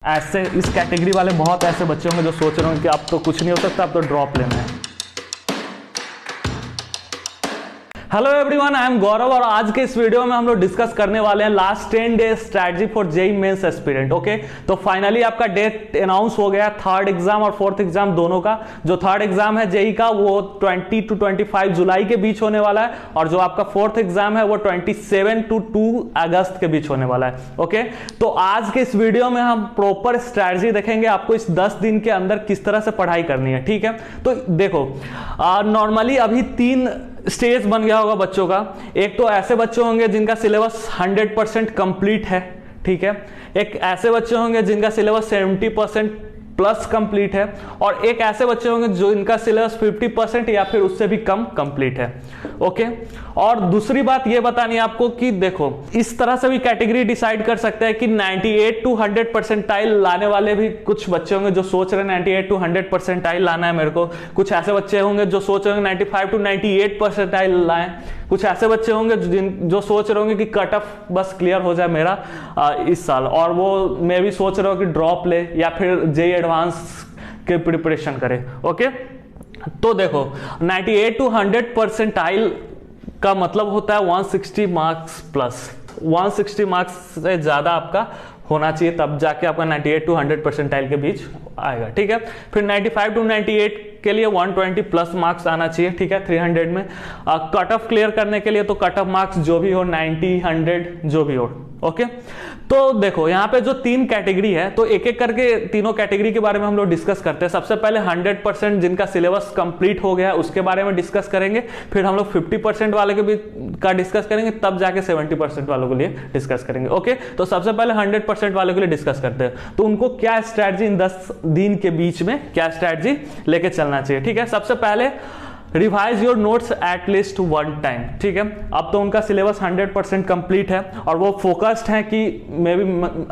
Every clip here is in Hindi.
ऐसे इस कैटेगरी वाले बहुत ऐसे बच्चे होंगे जो सोच रहे होंगे कि अब तो कुछ नहीं हो सकता, अब तो ड्रॉप लेना है। हेलो एवरीवन, आई एम गौरव और आज के इस वीडियो में हम लोग डिस्कस करने वाले हैं last 10 days strategy for JEE Mains aspirant. Okay, तो फाइनली आपका डेट अनाउंस हो गया थर्ड एग्जाम और फोर्थ एग्जाम दोनों का। जो थर्ड एग्जाम है जेईई का वो 20 to 25 जुलाई के बीच होने वाला है और जो आपका फोर्थ एग्जाम है वो 27 to 2 अगस्त के बीच होने वाला है। ओके, तो आज के इस वीडियो में हम प्रॉपर स्ट्रैटेजी देखेंगे आपको इस 10 दिन के अंदर किस तरह से पढ़ाई करनी है। ठीक है, तो देखो नॉर्मली अभी 3 स्टेज बन गया होगा बच्चों का। एक तो ऐसे बच्चे होंगे जिनका सिलेबस 100% कंप्लीट है। ठीक है, एक ऐसे बच्चे होंगे जिनका सिलेबस 70% प्लस कंप्लीट है और एक ऐसे बच्चे होंगे जो इनका सिलेबस 50% या फिर उससे भी कम कंप्लीट है। ओके, और दूसरी बात ये बतानी है आपको कि देखो इस तरह से भी कैटेगरी डिसाइड कर सकते हैं कि 98 to 100 परसेंटाइल लाने वाले भी कुछ बच्चे होंगे जो सोच रहे हैं 98 to 100 परसेंटाइल लाना है मेरे को। कुछ ऐसे बच्चे होंगे जो सोच रहे हैं 95 to 98 परसेंटाइल लाएं। कुछ ऐसे बच्चे होंगे जो सोच रहे होंगे कि कट ऑफ बस क्लियर हो जाए मेरा इस साल, और वो मैं भी सोच रहा हूँ कि ड्रॉप ले या फिर जेईई एडवांस के प्रिपरेशन करे। ओके, तो देखो 98 to 100 परसेंटाइल का मतलब होता है 160 मार्क्स प्लस। 160 मार्क्स से ज्यादा आपका होना चाहिए तब जाके आपका 98 to 100 परसेंटाइल के बीच आएगा। ठीक है, फिर 95 to 98 के लिए 120 प्लस मार्क्स आना चाहिए। ठीक है, 300 में कट ऑफ क्लियर करने के लिए तो कट ऑफ मार्क्स जो भी हो 90 100 जो भी हो। ओके, तो देखो यहाँ पे जो 3 कैटेगरी है तो एक एक करके तीनों कैटेगरी के बारे में हम लोग डिस्कस करते हैं। सबसे पहले 100% जिनका सिलेबस कंप्लीट हो गया उसके बारे में डिस्कस करेंगे, फिर हम लोग 50% वाले के भी का डिस्कस करेंगे, तब जाके 70% वालों के लिए डिस्कस करेंगे। ओके, तो सबसे पहले 100% वालों के लिए डिस्कस करते हैं। तो उनको क्या स्ट्रैटेजी इन 10 दिन के बीच में क्या स्ट्रैटेजी लेके चलना चाहिए। ठीक है, सबसे पहले revise your notes at least 1 time. ठीक है, अब तो उनका सिलेबस 100% कंप्लीट है और वो फोकस्ड है कि मे बी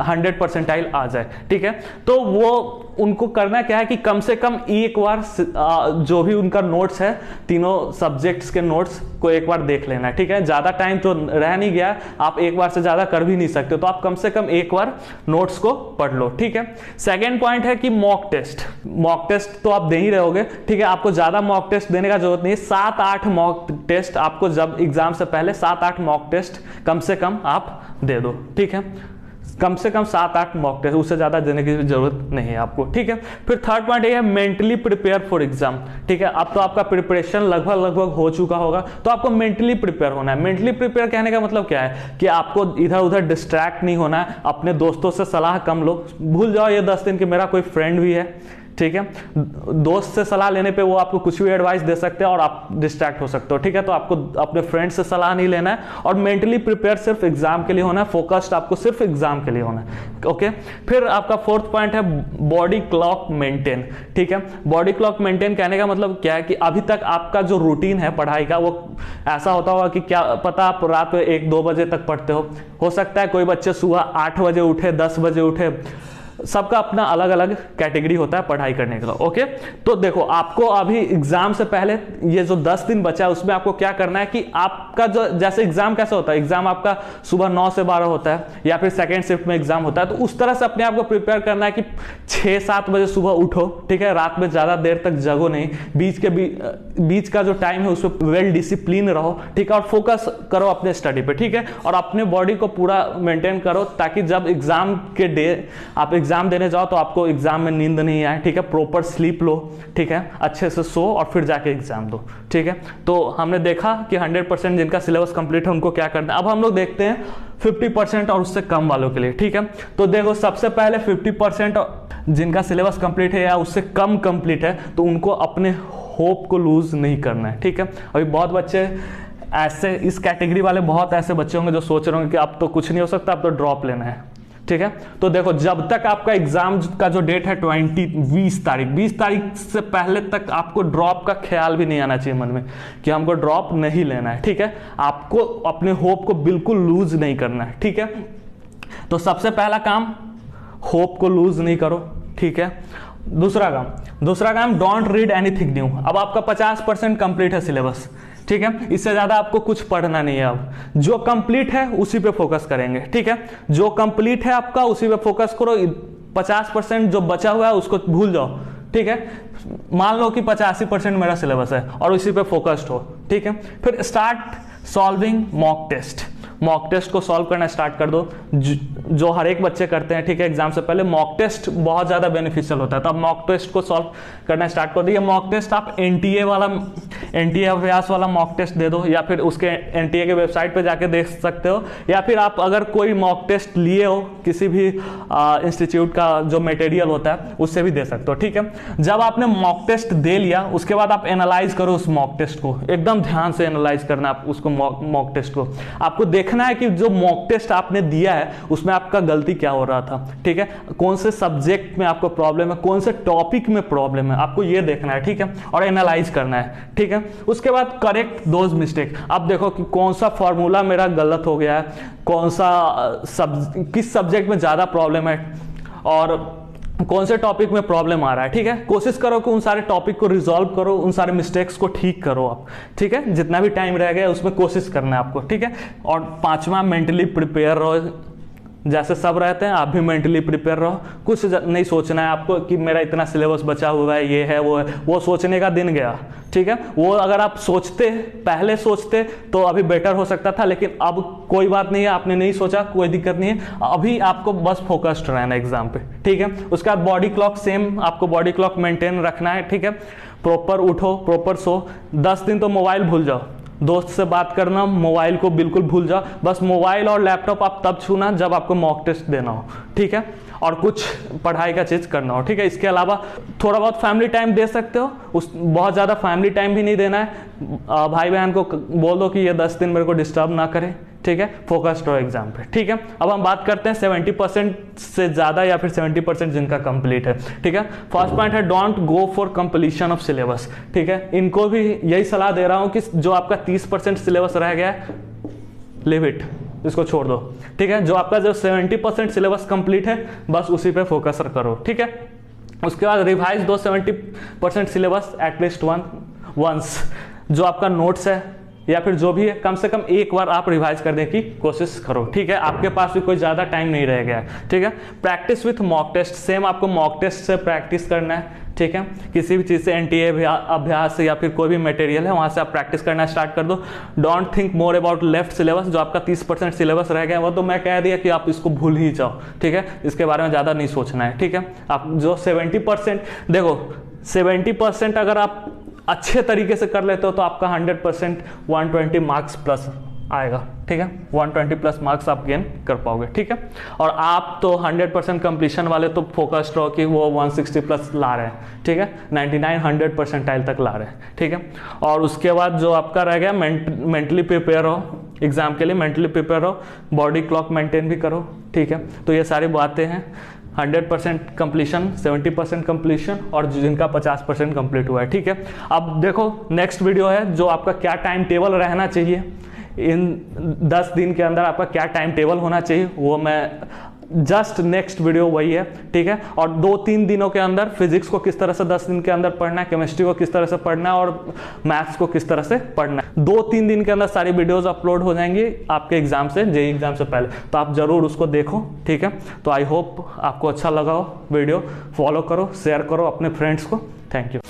100 परसेंटाइल आ जाए। ठीक है, तो वो उनको करना क्या है कि कम से कम एक बार जो भी उनका नोट्स है तीनों सब्जेक्ट्स के नोट्स को एक बार देख लेना है। ठीक है, ज्यादा टाइम तो रह नहीं गया, आप एक बार से ज्यादा कर भी नहीं सकते, तो आप कम से कम एक बार नोट्स को पढ़ लो। ठीक है, सेकेंड पॉइंट है कि मॉक टेस्ट। मॉक टेस्ट तो आप दे ही रहोगे। ठीक है, आपको ज्यादा मॉक टेस्ट देने का जरूरत नहीं है। 7-8 मॉक टेस्ट आपको जब एग्जाम से पहले 7-8 मॉक टेस्ट कम से कम आप दे दो। ठीक है, कम से कम 7-8 मॉक टेस्ट, उससे ज्यादा देने की जरूरत नहीं है आपको। ठीक है, फिर थर्ड पॉइंट ये है मेंटली प्रिपेयर फॉर एग्जाम। ठीक है, अब तो आपका प्रिपरेशन लगभग हो चुका होगा, तो आपको मेंटली प्रिपेयर होना है। मेंटली प्रिपेयर कहने का मतलब क्या है कि आपको इधर उधर डिस्ट्रैक्ट नहीं होना है, अपने दोस्तों से सलाह कम लो, भूल जाओ ये 10 दिन कि मेरा कोई फ्रेंड भी है। ठीक है, दोस्त से सलाह लेने पे वो आपको कुछ भी एडवाइस दे सकते हैं और आप डिस्ट्रैक्ट हो सकते हो। ठीक है, तो आपको अपने फ्रेंड से सलाह नहीं लेना है और मेंटली प्रिपेयर सिर्फ एग्जाम के लिए होना है, फोकस्ड आपको सिर्फ एग्जाम के लिए होना है। ओके, फिर आपका फोर्थ पॉइंट है बॉडी क्लॉक मेंटेन। ठीक है, बॉडी क्लॉक मेंटेन कहने का मतलब क्या है कि अभी तक आपका जो रूटीन है पढ़ाई का वो ऐसा होता होगा कि क्या पता आप रात में 1-2 बजे तक पढ़ते हो सकता है कोई बच्चे सुबह 8 बजे उठे, 10 बजे उठे, सबका अपना अलग अलग कैटेगरी होता है पढ़ाई करने का। ओके, तो देखो आपको अभी एग्जाम से पहले ये जो 10 दिन बचा है उसमें आपको क्या करना है कि आपका जो जैसे एग्जाम कैसे होता है, एग्जाम आपका सुबह 9 से 12 होता है या फिर सेकेंड शिफ्ट में एग्जाम होता है, तो उस तरह से अपने आप को प्रिपेयर करना है कि 6-7 बजे सुबह उठो। ठीक है, रात में ज्यादा देर तक जगो नहीं, बीच का जो टाइम है उसमें वेल डिसिप्लिन रहो। ठीक है, और फोकस करो अपने स्टडी पे। ठीक है, और अपने बॉडी को पूरा मेंटेन करो ताकि जब एग्जाम के डे आप एग्जाम देने जाओ तो आपको एग्जाम में नींद नहीं आए। ठीक है, प्रॉपर स्लीप लो। ठीक है, अच्छे से सो और फिर जाके एग्जाम दो। ठीक है, तो हमने देखा कि 100% जिनका सिलेबस कंप्लीट है उनको क्या करना है। अब हम लोग देखते हैं 50% और उससे कम वालों के लिए। ठीक है, तो देखो सबसे पहले 50% जिनका सिलेबस कंप्लीट है या उससे कम कंप्लीट है तो उनको अपने होप को लूज नहीं करना है। ठीक है, अभी बहुत बच्चे ऐसे इस कैटेगरी वाले बहुत ऐसे बच्चे होंगे जो सोच रहे होंगे कि अब तो कुछ नहीं हो सकता, अब तो ड्रॉप लेना है। ठीक है, तो देखो जब तक आपका एग्जाम का जो डेट है 20 तारीख से पहले तक आपको ड्रॉप का ख्याल भी नहीं आना चाहिए मन में कि हमको ड्रॉप नहीं लेना है। ठीक है, आपको अपने होप को बिल्कुल लूज नहीं करना है। ठीक है, तो सबसे पहला काम होप को लूज नहीं करो। ठीक है, दूसरा काम डोंट रीड एनीथिंग न्यू। अब आपका 50% कंप्लीट है सिलेबस। ठीक है, इससे ज्यादा आपको कुछ पढ़ना नहीं है। अब जो कंप्लीट है उसी पे फोकस करेंगे। ठीक है, जो कंप्लीट है आपका उसी पे फोकस करो, 50% जो बचा हुआ है उसको भूल जाओ, ठीक है। मान लो कि 85% मेरा सिलेबस है और इसी पे फोकस्ड हो, ठीक है। फिर start solving mock test. Mock test को सॉल्व करना स्टार्ट कर दो, जो हर एक बच्चे करते हैं, ठीक है। एग्जाम से पहले मॉक टेस्ट बहुत ज़्यादा बेनिफिशियल होता है, तो आप मॉक टेस्ट को सॉल्व करना स्टार्ट कर दो। ये मॉक टेस्ट आप एनटीए अभ्यास वाला मॉक टेस्ट दे दो, या फिर उसके एनटीए के वेबसाइट पे जाके देख सकते हो, या फिर आप अगर कोई मॉक टेस्ट लिए हो किसी भी इंस्टीट्यूट का जो मटेरियल होता है उससे भी दे सकते हो, ठीक है। जब आपने मॉक टेस्ट दे लिया उसके बाद आप एनालाइज करो उस मॉक टेस्ट को, एकदम ध्यान से एनालाइज करना आप उसको मॉक टेस्ट को। आपको देखना है कि जो मॉक टेस्ट आपने दिया है उसमें आपका गलती क्या हो रहा था, ठीक है। कौन से सब्जेक्ट में आपको प्रॉब्लम है, कौन से टॉपिक में प्रॉब्लम है, आपको ये देखना है, ठीक है, और एनालाइज करना है, ठीक है। उसके बाद करेक्ट दोज मिस्टेक। अब देखो कि कौन सा फॉर्मूला मेरा गलत हो गया है, कौन सा किस सब्जेक्ट में ज्यादा प्रॉब्लम है और कौन से टॉपिक में प्रॉब्लम आ रहा है, ठीक है। कोशिश करो कि उन सारे टॉपिक को रिजॉल्व करो, उन सारे मिस्टेक्स को ठीक करो आप, ठीक है। जितना भी टाइम रह गया उसमें कोशिश करना है आपको, ठीक है। और 5वां मेंटली प्रिपेयर रहो, जैसे सब रहते हैं आप भी मेंटली प्रिपेयर रहो। कुछ नहीं सोचना है आपको कि मेरा इतना सिलेबस बचा हुआ है, ये है वो है, वो सोचने का दिन गया, ठीक है। वो अगर आप सोचते, पहले सोचते तो अभी बेटर हो सकता था, लेकिन अब कोई बात नहीं है, आपने नहीं सोचा, कोई दिक्कत नहीं है। अभी आपको बस फोकस्ड रहना है एग्जाम पे, ठीक है। उसके बाद बॉडी क्लॉक सेम, आपको बॉडी क्लॉक मेंटेन रखना है, ठीक है। प्रॉपर उठो, प्रॉपर सो। 10 दिन तो मोबाइल भूल जाओ, दोस्त से बात करना, मोबाइल को बिल्कुल भूल जाओ। बस मोबाइल और लैपटॉप आप तब छूना जब आपको मॉक टेस्ट देना हो, ठीक है, और कुछ पढ़ाई का चीज करना हो, ठीक है। इसके अलावा थोड़ा बहुत फैमिली टाइम दे सकते हो, बहुत ज्यादा फैमिली टाइम भी नहीं देना है। भाई बहन को बोल दो कि ये 10 दिन मेरे को डिस्टर्ब ना करे, ठीक है। फोकस्ड हो एग्जाम पे, ठीक है। अब हम बात करते हैं 70% से ज्यादा या फिर 70% जिनका कंप्लीट है, ठीक है। फर्स्ट पॉइंट है don't go for completion of syllabus, ठीक है। इनको भी यही सलाह दे रहा हूं कि जो आपका 30% सिलेबस रह गया है, लिव इट, इसको छोड़ दो, ठीक है। जो आपका जो 70% सिलेबस कंप्लीट है बस उसी पे फोकस करो, ठीक है। उसके बाद रिवाइज दो 70% सिलेबस एटलीस्ट वंस। जो आपका नोट्स है या फिर जो भी है, कम से कम एक बार आप रिवाइज करने की कोशिश करो, ठीक है। आपके पास भी कोई ज़्यादा टाइम नहीं रह गया है, ठीक है। Practice with mock test, same आपको मॉक टेस्ट से प्रैक्टिस करना है, ठीक है। किसी भी चीज़ से एनटीए अभ्यास या फिर कोई भी मटेरियल है वहाँ से आप प्रैक्टिस करना स्टार्ट कर दो। Don't think more about left syllabus. जो आपका 30% सिलेबस रह गया वो तो मैं कह दिया कि आप इसको भूल ही जाओ, ठीक है। इसके बारे में ज़्यादा नहीं सोचना है, ठीक है। आप जो 70%, देखो 70% अगर आप अच्छे तरीके से कर लेते हो तो आपका 100% 120 मार्क्स प्लस आएगा, ठीक है। 120 प्लस मार्क्स आप गेन कर पाओगे, ठीक है। और आप तो 100% कंप्लीशन वाले तो फोकस्ड रहो कि वो 160 प्लस ला रहे हैं, ठीक है। 99-100 परसेंटाइल तक ला रहे हैं, ठीक है। और उसके बाद जो आपका रह गया मेंटली प्रिपेयर हो एग्जाम के लिए, मेंटली प्रिपेयर हो, बॉडी क्लॉक मेंटेन भी करो, ठीक है। तो ये सारी बातें हैं। 100% कंप्लीशन, 70% कंप्लीशन और जिनका 50% कंप्लीट हुआ है, ठीक है। अब देखो नेक्स्ट वीडियो है जो आपका क्या टाइम टेबल रहना चाहिए, इन 10 दिन के अंदर आपका क्या टाइम टेबल होना चाहिए, वो मैं जस्ट नेक्स्ट वीडियो वही है, ठीक है। और 2-3 दिनों के अंदर फिजिक्स को किस तरह से 10 दिन के अंदर पढ़ना है, केमिस्ट्री को किस तरह से पढ़ना है और मैथ्स को किस तरह से पढ़ना है, 2-3 दिन के अंदर सारी वीडियोस अपलोड हो जाएंगी आपके एग्जाम से, जेईई एग्जाम से पहले। तो आप जरूर उसको देखो, ठीक है। तो आई होप आपको अच्छा लगा हो वीडियो। फॉलो करो, शेयर करो अपने फ्रेंड्स को। Thank you.